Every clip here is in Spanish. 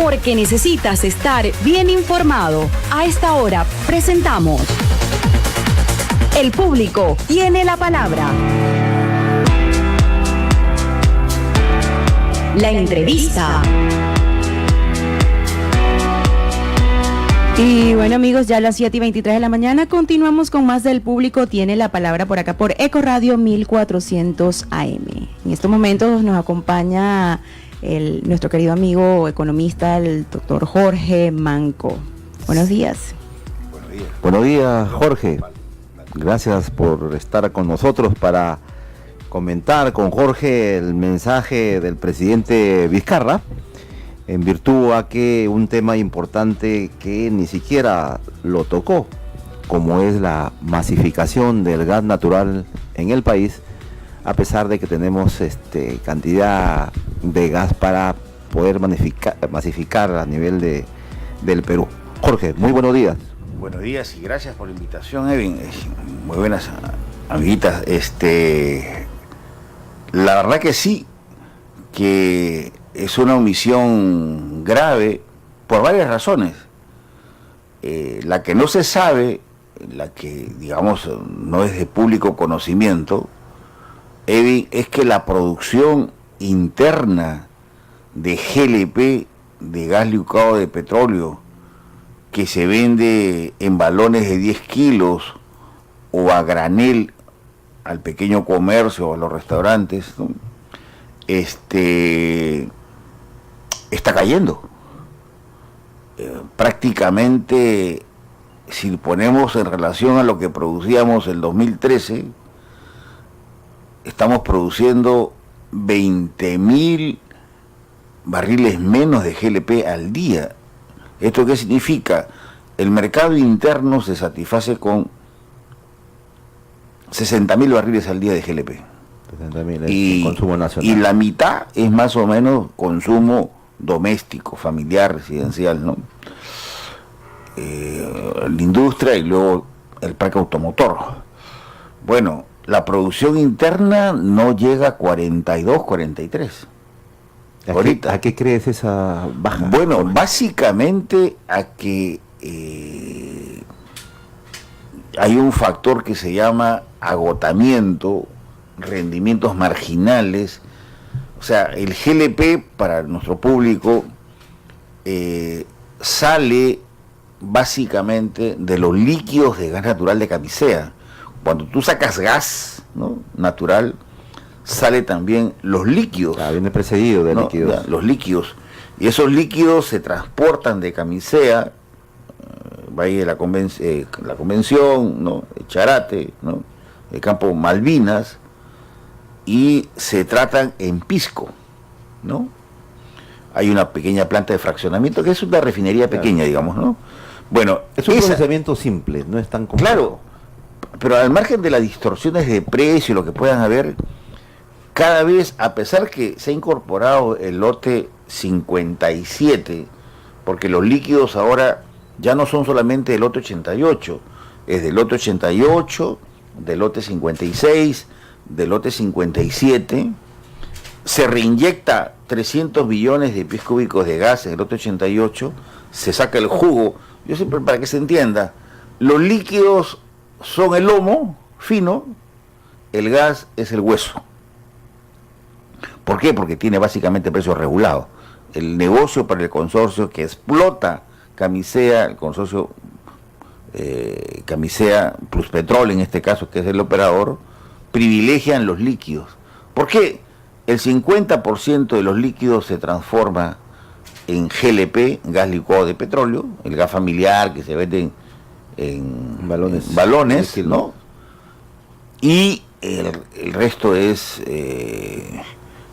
Porque necesitas estar bien informado. A esta hora presentamos El Público tiene la palabra. La entrevista. Y bueno, amigos, ya a las 7:23 de la mañana continuamos con más del Público tiene la palabra por acá por Eco Radio 1400 AM. En estos momentos nos acompaña nuestro querido amigo economista, el doctor Jorge Manco. Buenos días. Buenos días, Jorge. Gracias por estar con nosotros para comentar con Jorge el mensaje del presidente Vizcarra en virtud a que un tema importante que ni siquiera lo tocó, como es la masificación del gas natural en el país, a pesar de que tenemos cantidad de gas para poder masificar a nivel del Perú. Jorge, muy buenos días. Buenos días y gracias por la invitación, Evin. Muy buenas, amiguitas. La verdad que sí, que es una omisión grave por varias razones. La que no se sabe, la que digamos no es de público conocimiento, Evin, es que la producción interna de GLP, de gas licuado de petróleo, que se vende en balones de 10 kilos o a granel al pequeño comercio o a los restaurantes, ¿no? Está cayendo. Prácticamente, si ponemos en relación a lo que producíamos en 2013, estamos produciendo 20.000 barriles menos de GLP al día. ¿Esto qué significa? El mercado interno se satisface con 60.000 barriles al día de GLP. 60.000 es consumo nacional. Y la mitad es más o menos consumo doméstico, familiar, residencial, ¿no? La industria y luego el parque automotor. Bueno, la producción interna no llega a 42, 43. ¿A qué crees esa baja? Bueno, básicamente a que hay un factor que se llama agotamiento, rendimientos marginales. O sea, el GLP para nuestro público sale básicamente de los líquidos de gas natural de Camisea. Cuando tú sacas gas, ¿no?, natural, sale también los líquidos. Viene precedido de líquidos. Los líquidos. Y esos líquidos se transportan de Camisea, Valle de la Convención, ¿no?, Charate, ¿no?, el campo Malvinas, y se tratan en Pisco, ¿no? Hay una pequeña planta de fraccionamiento que es una refinería pequeña, digamos, ¿no? Bueno, es un procesamiento simple, no es tan complejo. Claro, pero al margen de las distorsiones de precio, lo que puedan haber, cada vez, a pesar que se ha incorporado el lote 57, porque los líquidos ahora ya no son solamente del lote 88, es del lote 88, del lote 56, del lote 57, se reinyecta 300 billones de pies cúbicos de gas en el lote 88, se saca el jugo. Yo siempre, para que se entienda, los líquidos son el lomo fino, el gas es el hueso. ¿Por qué? Porque tiene básicamente precio regulado. El negocio para el consorcio que explota Camisea, el consorcio Camisea plus Petrol en este caso, que es el operador, privilegian los líquidos. ¿Por qué? El 50% de los líquidos se transforma en GLP, gas licuado de petróleo, el gas familiar que se vende en balones, ¿no? Y el resto es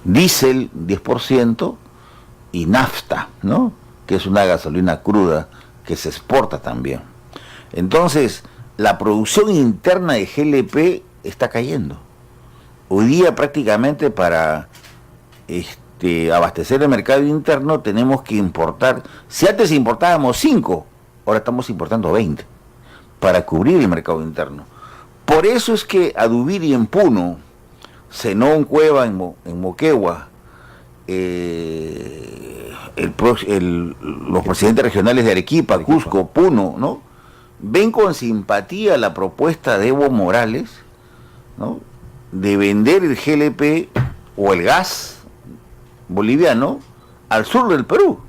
diésel 10% y nafta, ¿no?, que es una gasolina cruda que se exporta también. Entonces, la producción interna de GLP está cayendo. Hoy día prácticamente para abastecer el mercado interno tenemos que importar, si antes importábamos 5, ahora estamos importando 20 para cubrir el mercado interno. Por eso es que Adubiri en Puno, Zenón Cueva en Moquegua los presidentes regionales de Arequipa, Cusco, Puno, ¿no? Ven con simpatía la propuesta de Evo Morales, ¿no?, de vender el GLP o el gas boliviano al sur del Perú,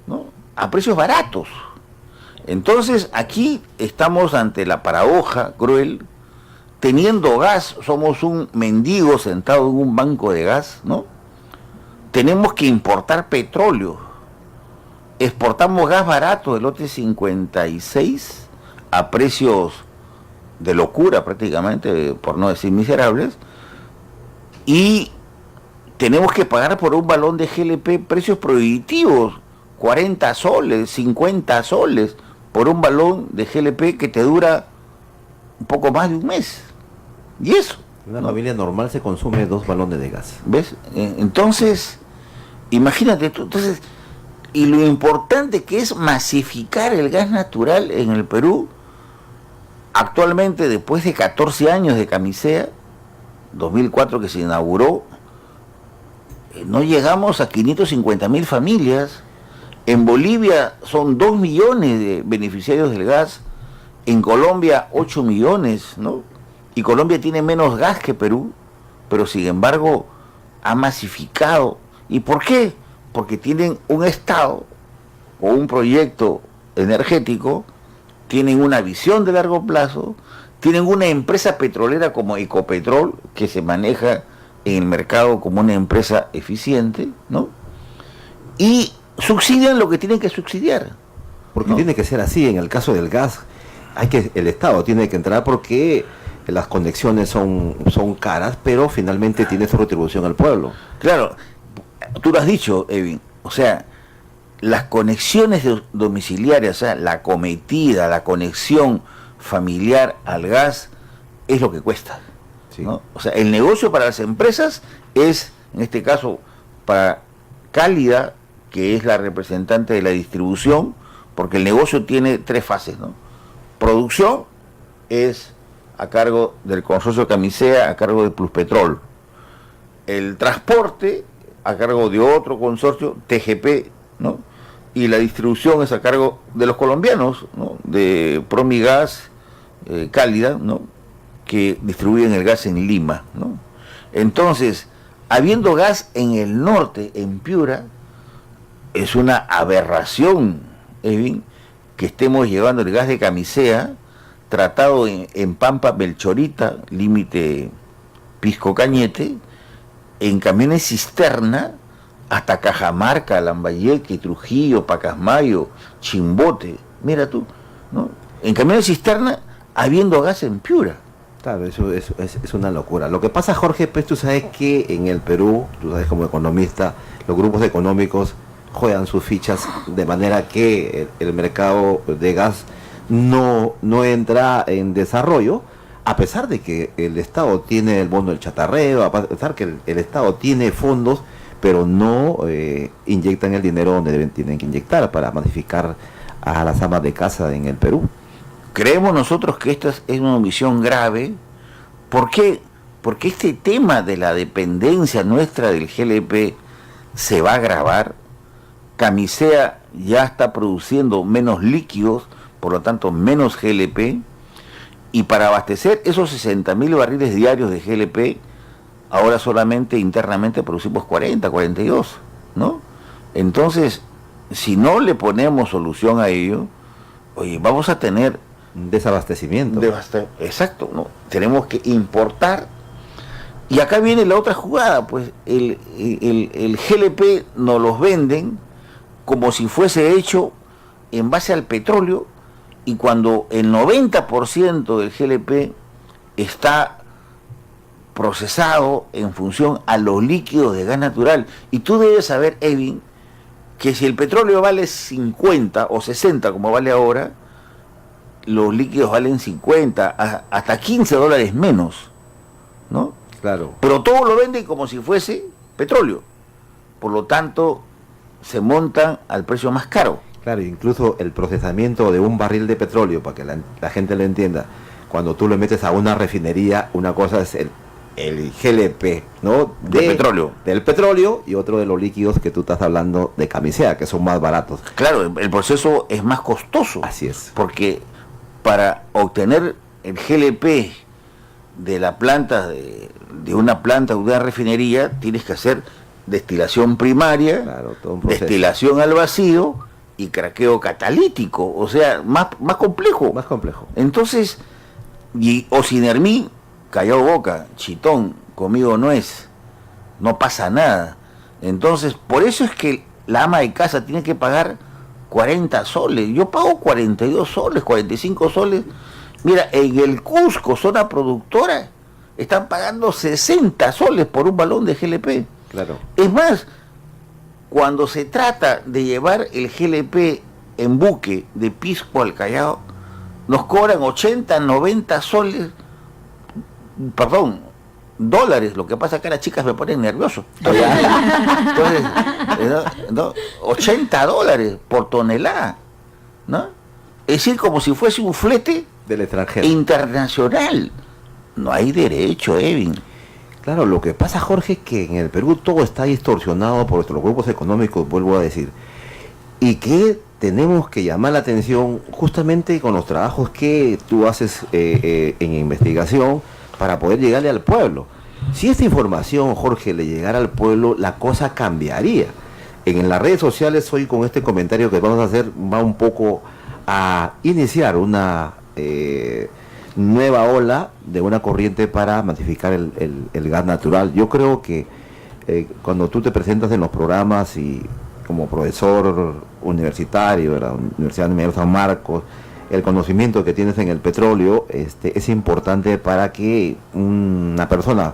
¿no?, a precios baratos. Entonces aquí estamos ante la paradoja cruel. Teniendo gas, somos un mendigo sentado en un banco de gas, ¿no? Tenemos que importar petróleo. Exportamos gas barato del lote 56 a precios de locura prácticamente, por no decir miserables, y tenemos que pagar por un balón de GLP precios prohibitivos, 40 soles, 50 soles, por un balón de GLP que te dura un poco más de un mes. Y eso. Una familia normal se consume 2 balones de gas. ¿Ves? Entonces, imagínate tú. Entonces, y lo importante que es masificar el gas natural en el Perú, actualmente después de 14 años de Camisea, 2004 que se inauguró, no llegamos a 550.000 familias. En Bolivia son 2 millones de beneficiarios del gas, en Colombia 8 millones, ¿no? Y Colombia tiene menos gas que Perú, pero sin embargo ha masificado. ¿Y por qué? Porque tienen un Estado o un proyecto energético, tienen una visión de largo plazo, tienen una empresa petrolera como Ecopetrol, que se maneja en el mercado como una empresa eficiente, ¿no? Y subsidian lo que tienen que subsidiar. Porque ¿no? Tiene que ser así. En el caso del gas, el Estado tiene que entrar porque las conexiones son caras, pero finalmente tiene su retribución al pueblo. Claro, tú lo has dicho, Evin, o sea, las conexiones domiciliarias, o sea, la cometida, la conexión familiar al gas es lo que cuesta. Sí. ¿No? O sea, el negocio para las empresas es, en este caso, para Cálida, que es la representante de la distribución, porque el negocio tiene 3 fases, ¿no? Producción es a cargo del consorcio Camisea, a cargo de Pluspetrol. El transporte a cargo de otro consorcio, TGP, ¿no? Y la distribución es a cargo de los colombianos, ¿no?, de Promigas, Cálida, ¿no?, que distribuyen el gas en Lima, ¿no? Entonces, habiendo gas en el norte, en Piura, es una aberración, Evin, que estemos llevando el gas de Camisea, tratado en Pampa Belchorita, límite Pisco Cañete, en camiones cisterna, hasta Cajamarca, Lambayeque, Trujillo, Pacasmayo, Chimbote, mira tú, ¿no? En camiones cisterna, habiendo gas en Piura. Claro, eso es una locura. Lo que pasa, Jorge, pues tú sabes que en el Perú, tú sabes como economista, los grupos económicos juegan sus fichas de manera que el mercado de gas no entra en desarrollo, a pesar de que el Estado tiene el bono del chatarrero, a pesar que el Estado tiene fondos, pero no inyectan el dinero donde tienen que inyectar para masificar a las amas de casa en el Perú. Creemos nosotros que esta es una omisión grave. ¿Por qué? Porque este tema de la dependencia nuestra del GLP se va a agravar. Camisea ya está produciendo menos líquidos, por lo tanto menos GLP, y para abastecer esos 60.000 barriles diarios de GLP, ahora solamente internamente producimos 40, 42, ¿no? Entonces, si no le ponemos solución a ello, oye, vamos a tener un desabastecimiento. Exacto, ¿no? Tenemos que importar. Y acá viene la otra jugada, pues el GLP nos los venden como si fuese hecho en base al petróleo, y cuando el 90% del GLP está procesado en función a los líquidos de gas natural. Y tú debes saber, Evin, que si el petróleo vale 50 o 60 como vale ahora, los líquidos valen 50, hasta $15 menos, ¿no? Claro. Pero todo lo venden como si fuese petróleo. Por lo tanto, se montan al precio más caro. Claro, incluso el procesamiento de un barril de petróleo, para que la gente lo entienda, cuando tú lo metes a una refinería, una cosa es el GLP, ¿no? Del petróleo. Del petróleo, y otro de los líquidos que tú estás hablando de camisea, que son más baratos. Claro, el proceso es más costoso. Así es. Porque para obtener el GLP de la planta, de una planta, de una refinería, tienes que hacer destilación primaria, Claro, todo un proceso. destilación al vacío y craqueo catalítico, o sea, más complejo. Más complejo. Entonces, Osinermí, callado boca, chitón, conmigo no es, no pasa nada. Entonces, por eso es que la ama de casa tiene que pagar 40 soles. Yo pago 42 soles, 45 soles. Mira, en el Cusco, zona productora, están pagando 60 soles por un balón de GLP. Claro. Es más, cuando se trata de llevar el GLP en buque de Pisco al Callao, nos cobran 80, 90 soles, perdón, dólares. Lo que pasa es que las chicas me ponen nervioso. Entonces, ¿no? 80 dólares por tonelada, ¿no? Es decir, como si fuese un flete Del extranjero. internacional. No hay derecho, Evin. Claro, lo que pasa, Jorge, es que en el Perú todo está distorsionado por nuestros grupos económicos, vuelvo a decir, y que tenemos que llamar la atención justamente con los trabajos que tú haces en investigación para poder llegarle al pueblo. Si esta información, Jorge, le llegara al pueblo, la cosa cambiaría. En las redes sociales, hoy con este comentario que vamos a hacer, va un poco a iniciar una nueva ola de una corriente para masificar el gas natural. Yo creo que cuando tú te presentas en los programas y como profesor universitario de la Universidad de San Marcos, el conocimiento que tienes en el petróleo es importante para que una persona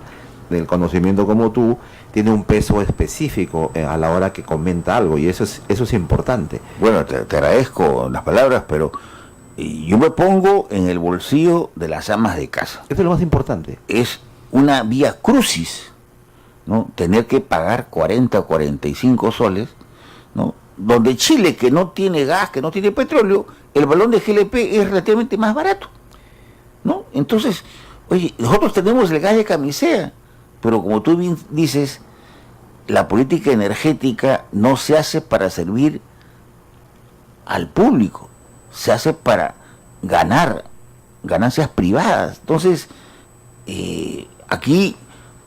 del conocimiento como tú tiene un peso específico a la hora que comenta algo, y eso es importante. Bueno, te agradezco las palabras, pero yo me pongo en el bolsillo de las amas de casa. Eso es lo más importante. Es una vía crucis, ¿no? Tener que pagar 40 o 45 soles, ¿no? Donde Chile, que no tiene gas, que no tiene petróleo, el balón de GLP es relativamente más barato, ¿no? Entonces, oye, nosotros tenemos el gas de camisea, pero como tú bien dices, la política energética no se hace para servir al público, se hace para ganar ganancias privadas. Entonces, aquí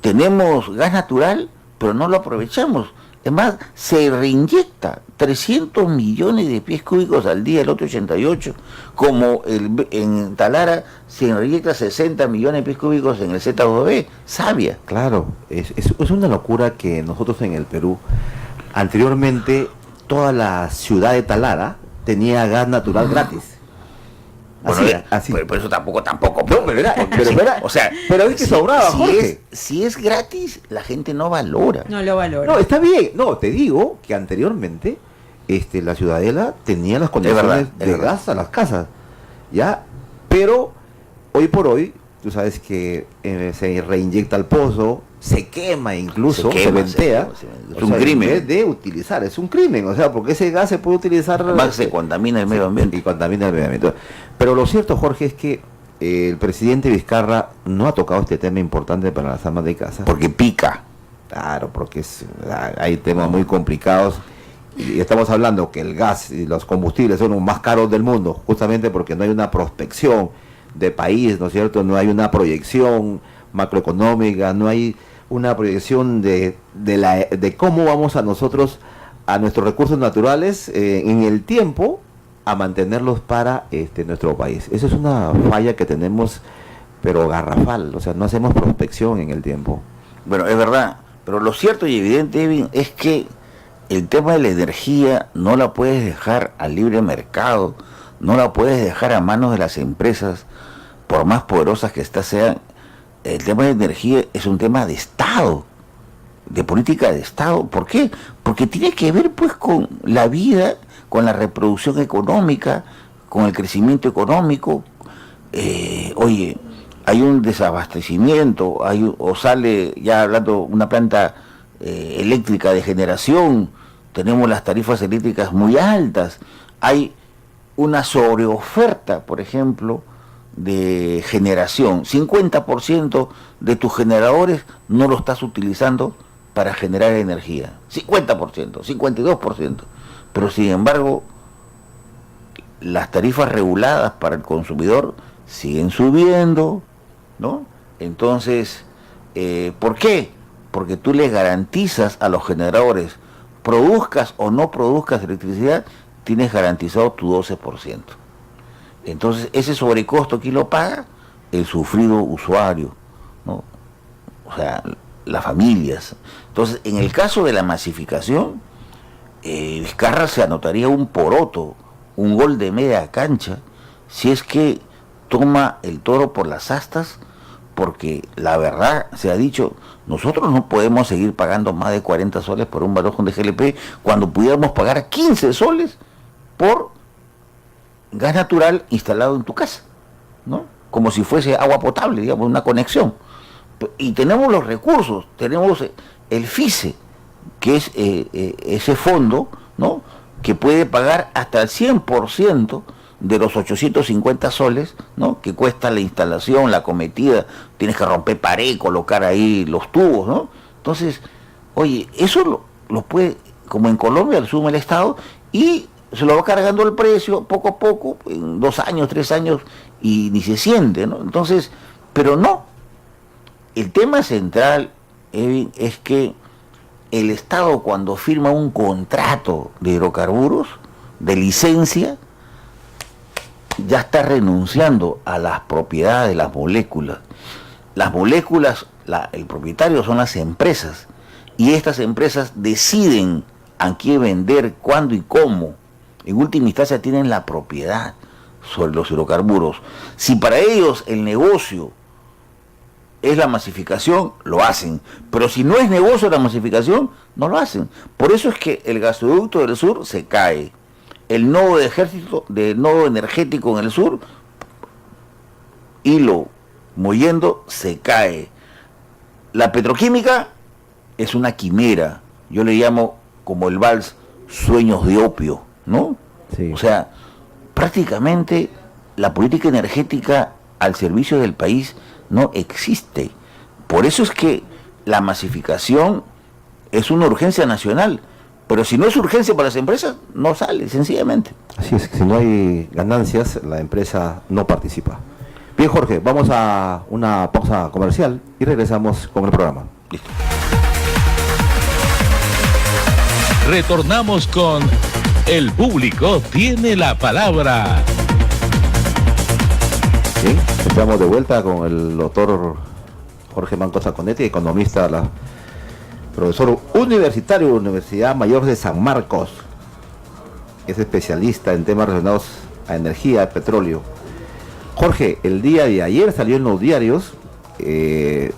tenemos gas natural, pero no lo aprovechamos. Es más, se reinyecta 300 millones de pies cúbicos al día, el otro 88, como en Talara se reinyecta 60 millones de pies cúbicos en el Z2B, Sabia. Claro, es una locura que nosotros en el Perú, anteriormente, toda la ciudad de Talara tenía gas natural gratis. Bueno, Así. Pero eso tampoco. No, pero era, o sea, pero es que sobraba, Jorge. Si es gratis, la gente no valora. No lo valoro. No, está bien. No, te digo que anteriormente la ciudadela tenía las conexiones de gas a las casas, ¿ya? Pero hoy por hoy, tú sabes que se reinyecta el pozo, se quema incluso, se ventea. Es un crimen. En vez de utilizar, es un crimen, o sea, porque ese gas se puede utilizar... Además se contamina el medio ambiente. Y contamina el medio ambiente. Pero lo cierto, Jorge, es que el presidente Vizcarra no ha tocado este tema importante para las amas de casa. Porque pica. Claro, porque hay temas muy complicados. Y estamos hablando que el gas y los combustibles son los más caros del mundo, justamente porque no hay una prospección de país, ¿no es cierto? No hay una proyección macroeconómica, no hay una proyección de cómo vamos a nosotros, a nuestros recursos naturales en el tiempo, a mantenerlos para nuestro país. Esa es una falla que tenemos, pero garrafal, o sea, no hacemos prospección en el tiempo. Bueno, es verdad, pero lo cierto y evidente, Evin, es que el tema de la energía no la puedes dejar al libre mercado, no la puedes dejar a manos de las empresas, por más poderosas que éstas sean. El tema de energía es un tema de Estado, de política de Estado. ¿Por qué? Porque tiene que ver pues con la vida, con la reproducción económica, con el crecimiento económico. Oye, hay un desabastecimiento, o sale, ya hablando, una planta eléctrica de generación, tenemos las tarifas eléctricas muy altas, hay una sobreoferta, por ejemplo, de generación. 50% de tus generadores no lo estás utilizando para generar energía. 50%, 52%. Pero sin embargo, las tarifas reguladas para el consumidor siguen subiendo, ¿no? Entonces, ¿por qué? Porque tú le garantizas a los generadores, produzcas o no produzcas electricidad, tienes garantizado tu 12%. Entonces, ese sobrecosto, ¿quién lo paga? El sufrido usuario, ¿no? O sea, las familias. Entonces, en el caso de la masificación, Vizcarra se anotaría un poroto, un gol de media cancha, si es que toma el toro por las astas, porque la verdad se ha dicho, nosotros no podemos seguir pagando más de 40 soles por un balón de GLP cuando pudiéramos pagar 15 soles por gas natural instalado en tu casa, ¿no? Como si fuese agua potable, digamos, una conexión. Y tenemos los recursos, tenemos el FICE, que es ese fondo, ¿no?, que puede pagar hasta el 100% de los 850 soles, ¿no?, que cuesta la instalación, la cometida, tienes que romper pared, colocar ahí los tubos, ¿no? Entonces, oye, eso lo puede, como en Colombia, lo asume el Estado y se lo va cargando el precio poco a poco, en 2 años, 3 años, y ni se siente, ¿no? Entonces, pero no. El tema central, Edwin, es que el Estado, cuando firma un contrato de hidrocarburos, de licencia, ya está renunciando a las propiedades de las moléculas. Las moléculas, el propietario son las empresas, y estas empresas deciden a quién vender, cuándo y cómo. En última instancia tienen la propiedad sobre los hidrocarburos. Si para ellos el negocio es la masificación, lo hacen. Pero si no es negocio la masificación, no lo hacen. Por eso es que el gasoducto del sur se cae. El nodo energético en el sur, hilo moviendo, se cae. La petroquímica es una quimera. Yo le llamo, como el vals, sueños de opio, ¿no? Sí. O sea, prácticamente la política energética al servicio del país no existe. Por eso es que la masificación es una urgencia nacional, pero si no es urgencia para las empresas, no sale, sencillamente. Así es, que si no hay ganancias, la empresa no participa. Bien, Jorge, vamos a una pausa comercial y regresamos con el programa. Listo. Retornamos con El Público Tiene la Palabra. Bien, estamos de vuelta con el doctor Jorge Manco Saconetti, economista, profesor universitario de la Universidad Mayor de San Marcos. Es especialista en temas relacionados a energía, petróleo. Jorge, el día de ayer salió en los diarios que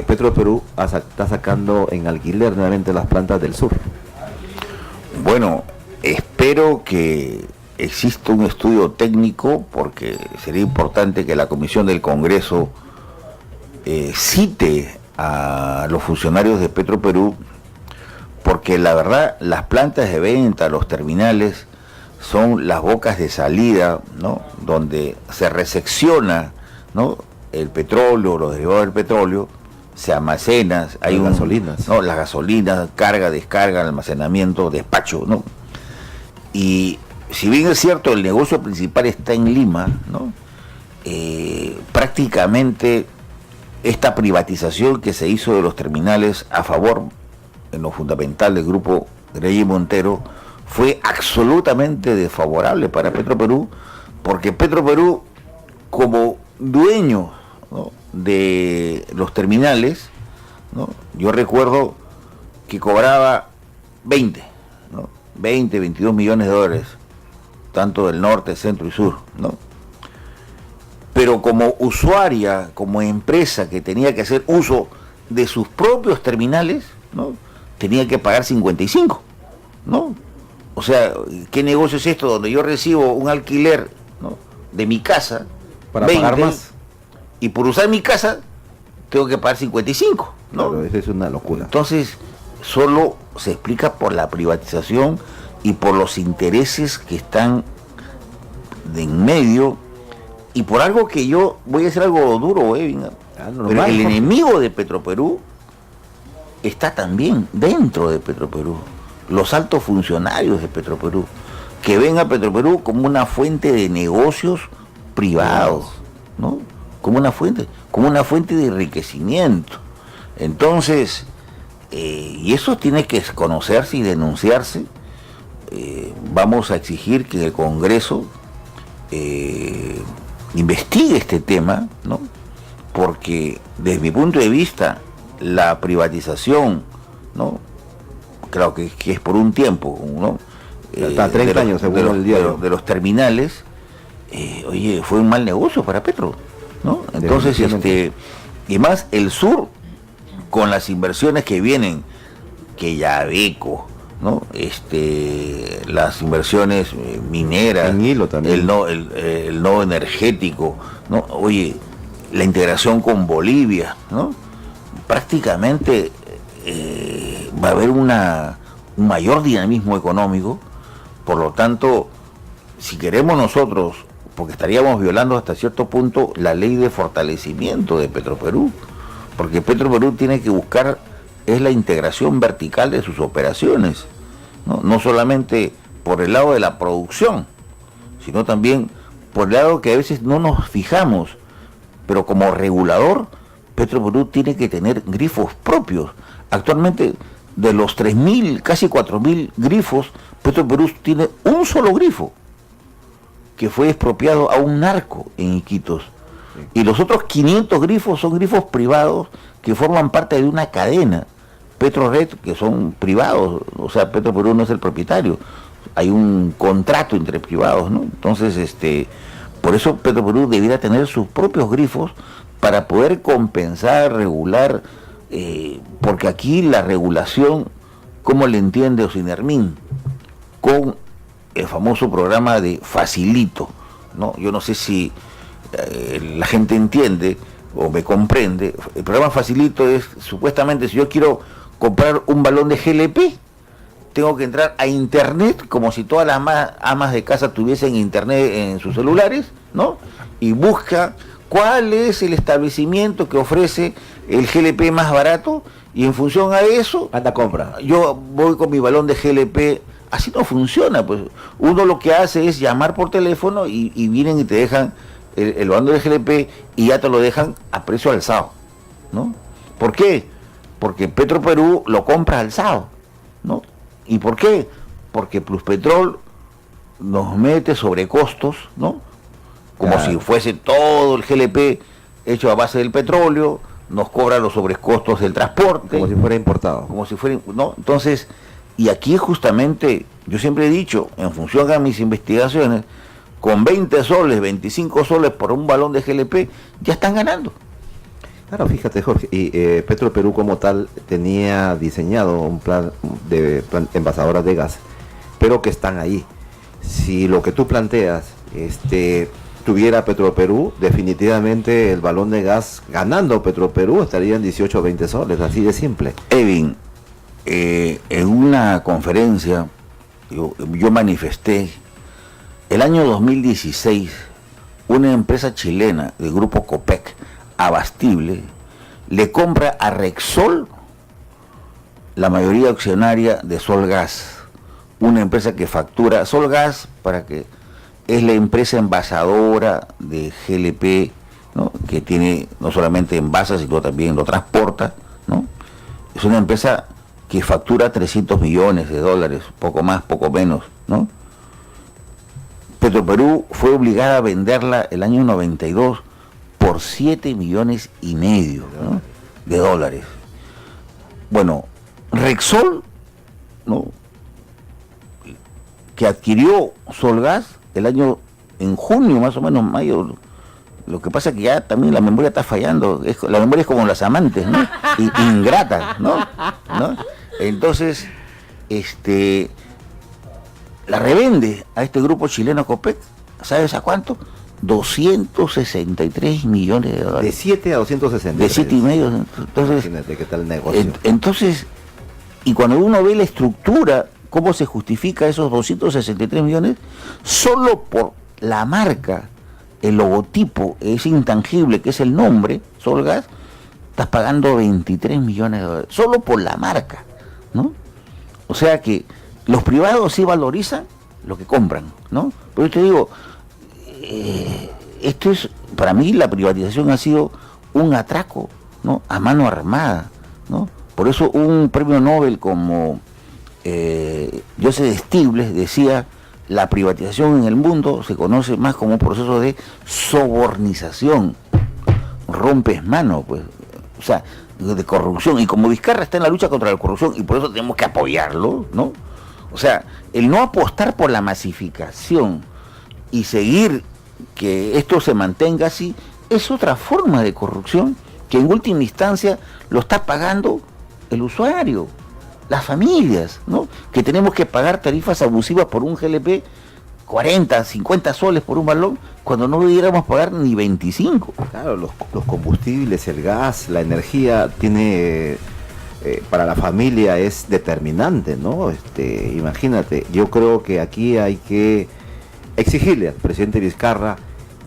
Petroperú está sacando en alquiler nuevamente las plantas del sur. Bueno, espero que exista un estudio técnico, porque sería importante que la Comisión del Congreso cite a los funcionarios de Petroperú, porque la verdad las plantas de venta, los terminales, son las bocas de salida, ¿no?, donde se resecciona, ¿no?, el petróleo, los derivados del petróleo, se almacena, hay gasolinas, ¿no?, las gasolinas, carga, descarga, almacenamiento, despacho, ¿no? Y si bien es cierto el negocio principal está en Lima, ¿no?, prácticamente esta privatización que se hizo de los terminales a favor, en lo fundamental, del grupo Grey y Montero, fue absolutamente desfavorable para Petroperú, porque Petroperú, como dueño, ¿no?, de los terminales, ¿no?, yo recuerdo que cobraba 20, 22 millones de dólares, tanto del norte, centro y sur, ¿no? Pero como usuaria, como empresa que tenía que hacer uso de sus propios terminales, ¿no?, tenía que pagar 55, ¿no? O sea, ¿qué negocio es esto donde yo recibo un alquiler, ¿no?, de mi casa para 20, pagar más? Y por usar mi casa tengo que pagar 55, ¿no? Claro, eso es una locura. Entonces, solo se explica por la privatización y por los intereses que están de en medio Y por algo que yo voy a hacer algo duro, pero el enemigo de Petroperú está también dentro de Petroperú. Los altos funcionarios de Petroperú, que ven a Petroperú como una fuente de negocios privados, ¿no? Como una fuente de enriquecimiento. Entonces, y eso tiene que conocerse y denunciarse. Vamos a exigir que el Congreso investigue este tema, ¿no? Porque desde mi punto de vista la privatización, ¿no? Creo que es por un tiempo, ¿no? Hasta 30 años según el diario. De los terminales, oye, fue un mal negocio para Petro, ¿no? Entonces, y más el sur, con las inversiones que vienen, que Yabeco, ¿no? Las inversiones mineras, en hilo también. el nodo energético, ¿no? Oye, la integración con Bolivia, ¿no? Prácticamente va a haber un mayor dinamismo económico. Por lo tanto, si queremos nosotros, porque estaríamos violando hasta cierto punto la ley de fortalecimiento de Petroperú, porque Petroperú tiene que buscar es la integración vertical de sus operaciones, no solamente por el lado de la producción, sino también por el lado que a veces no nos fijamos, pero como regulador, Petroperú tiene que tener grifos propios. Actualmente, de los 3.000, casi 4.000 grifos, Petroperú tiene un solo grifo, que fue expropiado a un narco en Iquitos. Y los otros 500 grifos son grifos privados que forman parte de una cadena, Petrored, que son privados, o sea, Petroperú no es el propietario, hay un contrato entre privados, ¿no? Entonces, por eso Petroperú debiera tener sus propios grifos para poder compensar, regular, porque aquí la regulación, ¿cómo le entiende Osinermín? Con el famoso programa de Facilito, ¿no? Yo no sé si la gente entiende o me comprende. El programa Facilito es, supuestamente, si yo quiero comprar un balón de GLP, tengo que entrar a internet, como si todas las amas de casa tuviesen internet en sus celulares, ¿no? Y busca cuál es el establecimiento que ofrece el GLP más barato, y en función a eso, anda, compra. Yo voy con mi balón de GLP. Así no funciona, pues. Uno lo que hace es llamar por teléfono y vienen y te dejan el balón de GLP y ya te lo dejan a precio alzado, ¿no? ¿Por qué? Porque Petroperú lo compra alzado, ¿no? ¿Y por qué? Porque Pluspetrol nos mete sobrecostos, ¿no? Como si fuese todo el GLP hecho a base del petróleo, nos cobra los sobrecostos del transporte. Como si fuera importado. Como si fuera, ¿no? Entonces, y aquí justamente, yo siempre he dicho, en función a mis investigaciones, con 20 soles, 25 soles por un balón de GLP, ya están ganando. Claro, fíjate, Jorge, y Petroperú como tal tenía diseñado un plan de envasadoras de gas, pero que están ahí. Si lo que tú planteas tuviera Petroperú, definitivamente el balón de gas ganando Petroperú estaría en 18 o 20 soles, así de simple. Evin, en una conferencia yo manifesté el año 2016, una empresa chilena del grupo Copec, Abastible, le compra a Rexol la mayoría accionaria de Solgas, una empresa que factura Solgas, para que es la empresa envasadora de GLP, ¿no? Que tiene no solamente envasa, sino también lo transporta, ¿no? Es una empresa que factura $300 millones, poco más, poco menos, ¿no? Petroperú fue obligada a venderla el año 92 por $7,5 millones, ¿no? de dólares. Bueno, Rexol, ¿no? Que adquirió Solgas en junio, más o menos, mayo. Lo que pasa es que ya también la memoria está fallando. La memoria es como las amantes, ¿no? Ingrata, ¿no? Entonces, la revende a este grupo chileno Copec, ¿sabes a cuánto? 263 millones de dólares. De 7 a 260. De 7,5. Entonces, imagínate qué tal negocio. Entonces, y cuando uno ve la estructura, cómo se justifica esos 263 millones, solo por la marca el logotipo, es intangible, que es el nombre, Solgas, estás pagando 23 millones de dólares, solo por la marca, ¿no? O sea que los privados sí valorizan lo que compran, ¿no? Pero yo te digo, esto es, para mí la privatización ha sido un atraco, ¿no? A mano armada, ¿no? Por eso un premio Nobel como Joseph Stiglitz decía: la privatización en el mundo se conoce más como un proceso de sobornización, rompes mano, pues, o sea, de corrupción. Y como Vizcarra está en la lucha contra la corrupción y por eso tenemos que apoyarlo, ¿no? O sea, el no apostar por la masificación y seguir que esto se mantenga así es otra forma de corrupción que en última instancia lo está pagando el usuario, las familias, ¿no? Que tenemos que pagar tarifas abusivas por un GLP, 40, 50 soles por un balón, cuando no debiéramos pagar ni 25. Claro, los combustibles, el gas, la energía tiene para la familia es determinante, ¿no? Imagínate, yo creo que aquí hay que exigirle al presidente Vizcarra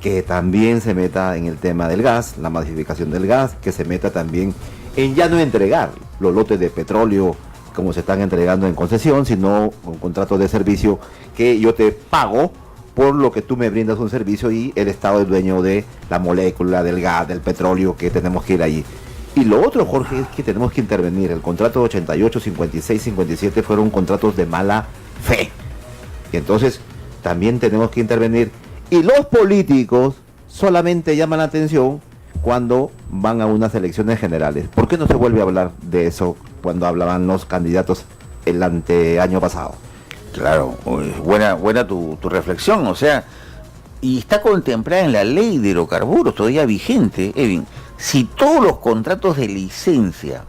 que también se meta en el tema del gas, la masificación del gas, que se meta también en ya no entregar los lotes de petróleo como se están entregando en concesión, sino con contratos de servicio que yo te pago por lo que tú me brindas un servicio y el Estado es dueño de la molécula, del gas, del petróleo, que tenemos que ir allí. Y lo otro, Jorge, es que tenemos que intervenir. El contrato de 88, 56, 57 fueron contratos de mala fe. Y entonces también tenemos que intervenir. Y los políticos solamente llaman la atención cuando van a unas elecciones generales. ¿Por qué no se vuelve a hablar de eso cuando hablaban los candidatos el anteaño pasado? Claro, buena tu reflexión, o sea, y está contemplada en la ley de hidrocarburos, todavía vigente, Evin. Si todos los contratos de licencia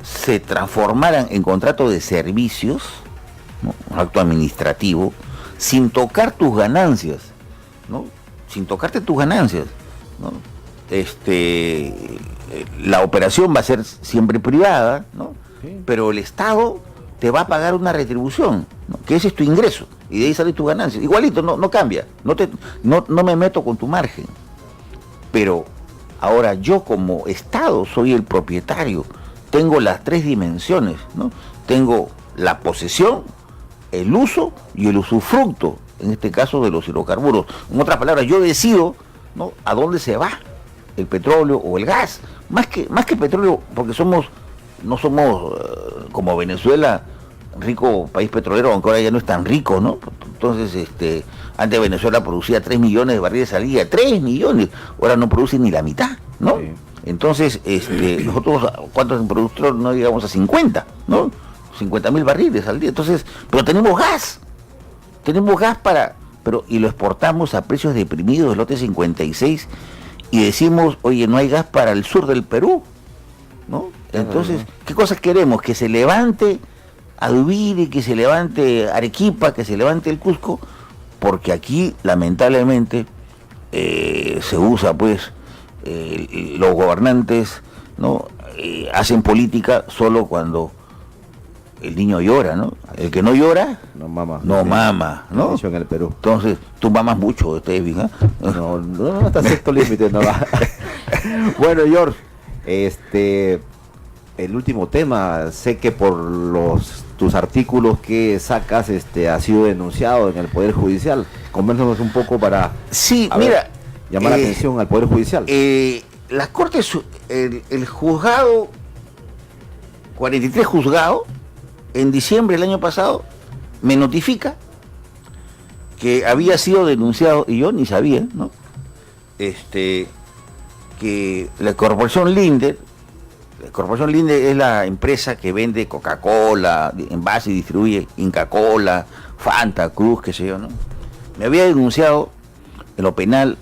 se transformaran en contratos de servicios, ¿no? Un acto administrativo, sin tocar tus ganancias, ¿no? Sin tocarte tus ganancias, ¿no? La operación va a ser siempre privada, ¿no? Sí. Pero el Estado te va a pagar una retribución, ¿no? Que ese es tu ingreso, y de ahí sale tu ganancia. Igualito, no cambia, no me meto con tu margen. Pero ahora yo como Estado soy el propietario, tengo las tres dimensiones, ¿no? Tengo la posesión, el uso y el usufructo, en este caso de los hidrocarburos. En otras palabras, yo decido, ¿no?, a dónde se va el petróleo o el gas, más que petróleo, porque no somos como Venezuela, rico país petrolero, aunque ahora ya no es tan rico, ¿no? Entonces, antes Venezuela producía 3 millones de barriles al día, 3 millones, ahora no produce ni la mitad, ¿no? Sí. Entonces, nosotros, ¿cuántos en productor? No llegamos a 50, ¿no? 50.000 barriles al día. Entonces, pero tenemos gas y lo exportamos a precios deprimidos del lote 56, y decimos, oye, no hay gas para el sur del Perú, ¿no? Entonces, ¿qué cosas queremos? Que se levante Adubiri, que se levante Arequipa, que se levante el Cusco, porque aquí, lamentablemente, se usa, pues, los gobernantes, ¿no? Hacen política solo cuando el niño llora, ¿no? El que no llora, no mama, ¿no? Eso en el Perú. Entonces, tú mamas mucho, Evin, ¿eh? No, hasta cierto límite no va. Bueno, George, el último tema, sé que por tus artículos que sacas, ha sido denunciado en el Poder Judicial. Convéntanos un poco para llamar la atención al Poder Judicial. Las Cortes, el juzgado, 43 juzgado, en diciembre del año pasado, me notifica que había sido denunciado, y yo ni sabía, ¿no? Que la Corporación Linde es la empresa que vende Coca-Cola, envase y distribuye Inca-Cola, Fanta, Cruz, qué sé yo, ¿no? Me había denunciado en lo penal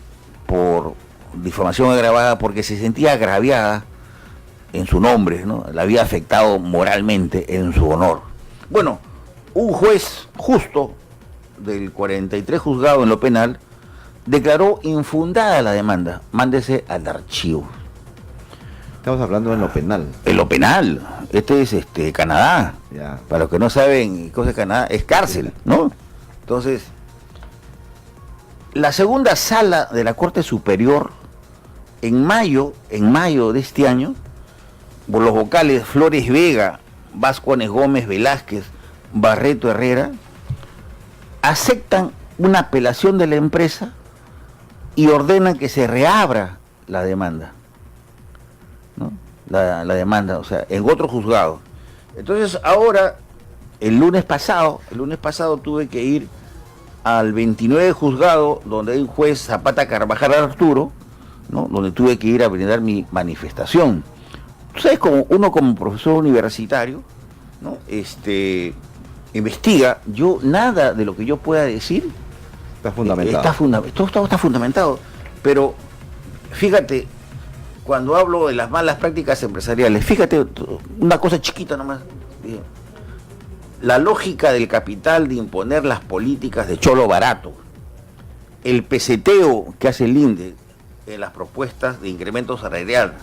por difamación agravada porque se sentía agraviada en su nombre, ¿no? La había afectado moralmente en su honor. Bueno, un juez justo del 43 juzgado en lo penal declaró infundada la demanda. Mándese al archivo. Estamos hablando en lo penal. En lo penal. Este es Canadá. Ya. Para los que no saben qué cosa es Canadá, es cárcel, ¿no? Entonces, La segunda sala de la Corte Superior, en mayo de este año, por los vocales Flores Vega, Vázquez Gómez Velázquez, Barreto Herrera, aceptan una apelación de la empresa y ordenan que se reabra la demanda, ¿no? La demanda, o sea, en otro juzgado. Entonces ahora, el lunes pasado tuve que ir al 29 juzgado, donde hay un juez Zapata Carvajal Arturo, ¿no? Donde tuve que ir a brindar mi manifestación. Entonces, como profesor universitario, ¿no? Investiga, yo nada de lo que yo pueda decir está fundamentado. Todo está fundamentado, pero fíjate, cuando hablo de las malas prácticas empresariales, fíjate, una cosa chiquita nomás, la lógica del capital de imponer las políticas de cholo barato, el peseteo que hace el INDE en las propuestas de incremento salarial,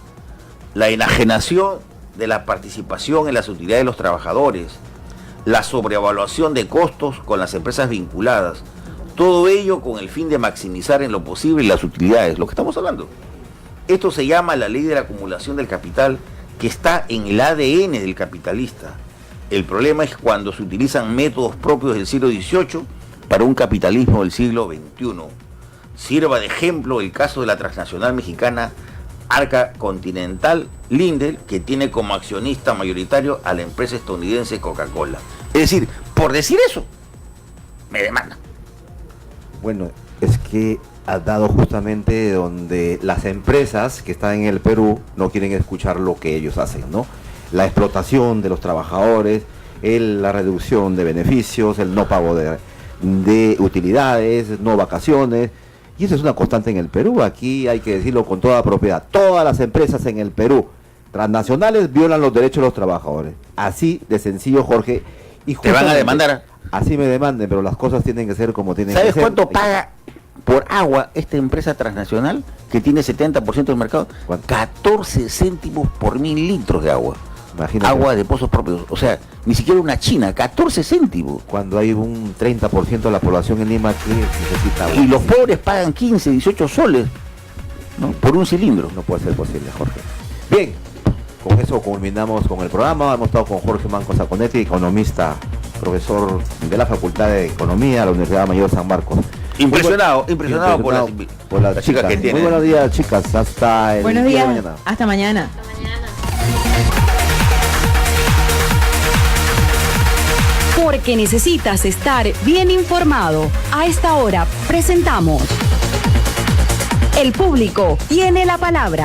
la enajenación de la participación en las utilidades de los trabajadores, la sobreevaluación de costos con las empresas vinculadas, todo ello con el fin de maximizar en lo posible las utilidades, lo que estamos hablando. Esto se llama la ley de la acumulación del capital, que está en el ADN del capitalista. El problema es cuando se utilizan métodos propios del siglo XVIII para un capitalismo del siglo XXI. Sirva de ejemplo el caso de la transnacional mexicana Arca Continental Lindel, que tiene como accionista mayoritario a la empresa estadounidense Coca-Cola. Es decir, por decir eso, me demandan. Bueno, es que ha dado justamente donde las empresas que están en el Perú no quieren escuchar lo que ellos hacen, ¿no? La explotación de los trabajadores, la reducción de beneficios, el no pago de utilidades, no vacaciones. Y eso es una constante en el Perú. Aquí hay que decirlo con toda propiedad. Todas las empresas en el Perú transnacionales violan los derechos de los trabajadores. Así de sencillo, Jorge. Y ¿te van a demandar? Así me demanden, pero las cosas tienen que ser como tienen que ser. ¿Sabes cuánto paga por agua esta empresa transnacional que tiene 70% del mercado? ¿Cuánto? 14 céntimos por 1000 litros de agua. Imagínate. Agua de pozos propios. O sea, ni siquiera una China, 14 céntimos. Cuando hay un 30% de la población en Lima que necesita agua. Y los pobres pagan 15, 18 soles, ¿no? Por un cilindro. No puede ser posible, Jorge. Bien, con eso culminamos con el programa. Hemos estado con Jorge Manco Saconetti, economista, profesor de la Facultad de Economía de la Universidad Mayor San Marcos. Impresionado por las chicas que tienen. Muy buenos días, chicas. Hasta el buenos día días. de mañana. Hasta mañana. Porque necesitas estar bien informado. A esta hora presentamos El Público tiene la palabra.